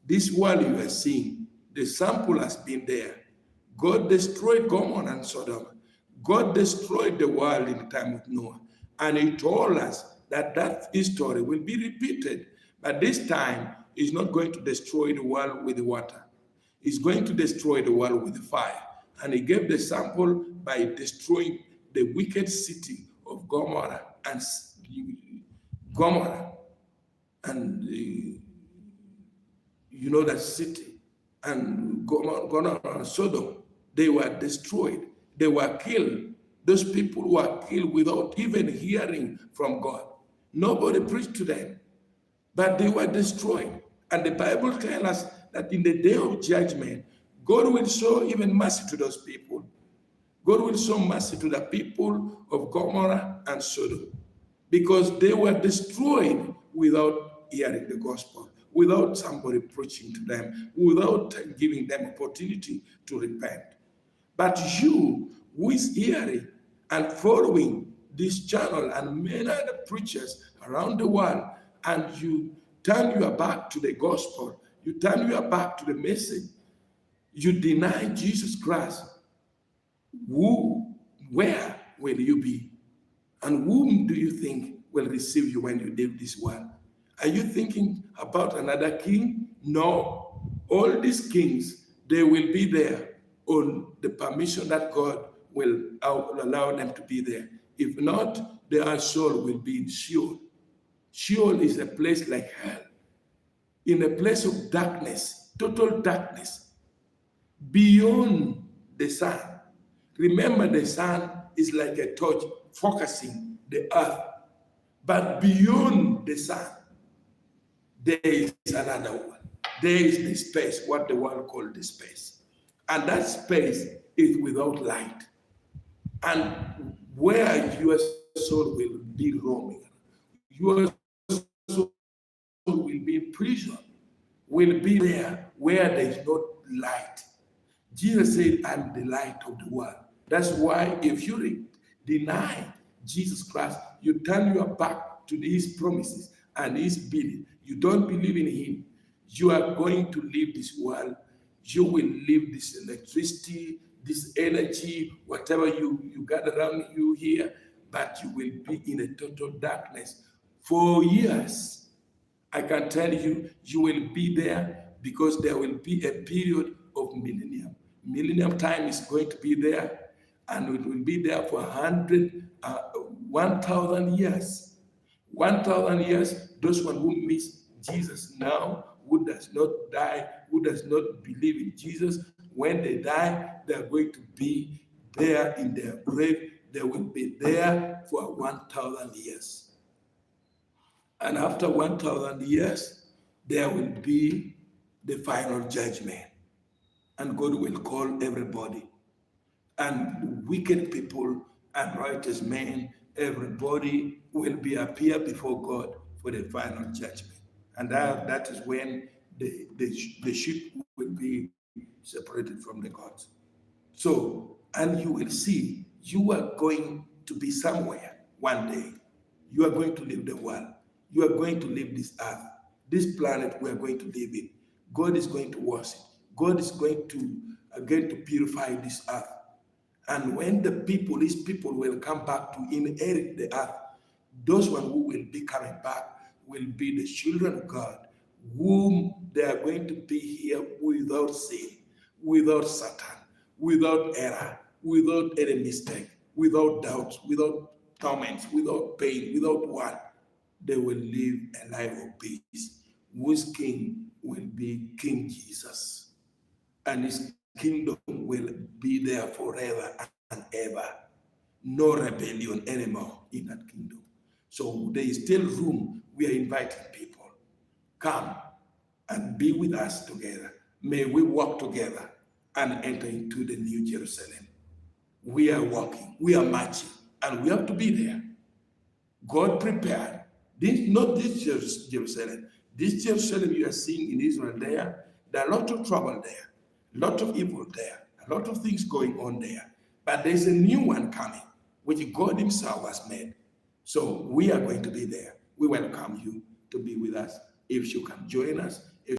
This world you are seeing, the sample has been there. God destroyed Gomorrah and Sodom. God destroyed the world in the time of Noah. And he told us that that history will be repeated. But this time, he's not going to destroy the world with the water. He's going to destroy the world with the fire. And he gave the sample by destroying the wicked city of Gomorrah and you know that city, and Gomorrah and Sodom, they were destroyed. They were killed. Those people were killed without even hearing from God. Nobody preached to them, but they were destroyed. And the Bible tells us that in the day of judgment, God will show even mercy to those people. God will show mercy to the people of Gomorrah and Sodom because they were destroyed without hearing the gospel, without somebody preaching to them, without giving them opportunity to repent. But you, who is hearing and following this channel and many other preachers around the world, and you turn your back to the gospel, you turn your back to the message, you deny Jesus Christ, where will you be? And whom do you think will receive you when you leave this world? Are you thinking about another king? No. All these kings, they will be there on the permission that God will allow them to be there. If not, their soul will be in Sheol. Sheol is a place like hell, in a place of darkness, total darkness, beyond the sun. Remember, the sun is like a torch focusing the earth, but beyond the sun, there is another one. There is the space, what the world calls the space. And that space is without light. And where your soul will be roaming, your soul will be in prison, will be there where there is no light. Jesus said, I'm the light of the world. That's why if you deny Jesus Christ, you turn your back to his promises and his belief. You don't believe in him. You are going to leave this world. You will leave this electricity, this energy, whatever you got around you here, but you will be in a total darkness for years. I can tell you, you will be there because there will be a period of millennium. Millennium time is going to be there, and it will be there for 1,000 years. 1,000 years, those one who miss Jesus now, who does not die, who does not believe in Jesus, when they die, they are going to be there in their grave. They will be there for 1,000 years. And after 1,000 years, there will be the final judgment. And God will call everybody. And wicked people and righteous men, everybody will appear before God for the final judgment. And that is when the sheep will be separated from the goats. So, and you will see, you are going to be somewhere one day. You are going to leave the world. You are going to leave this earth. This planet we are going to live in. God is going to wash it. God is going to, again, to purify this earth. And when the people, these people will come back to inherit the earth, those one who will be coming back will be the children of God, whom they are going to be here without sin, without Satan, without error, without any mistake, without doubts, without torments, without pain, without what? They will live a life of peace, whose king will be King Jesus. And his kingdom will be there forever and ever. No rebellion anymore in that kingdom. So there is still room. We are inviting people. Come and be with us together. May we walk together and enter into the New Jerusalem. We are walking, we are marching, and we have to be there. God prepared. Not this Jerusalem. This Jerusalem you are seeing in Israel there are a lot of trouble there, a lot of evil there, a lot of things going on there. But there's a new one coming, which God himself has made. So we are going to be there. We welcome you to be with us. If you can join us,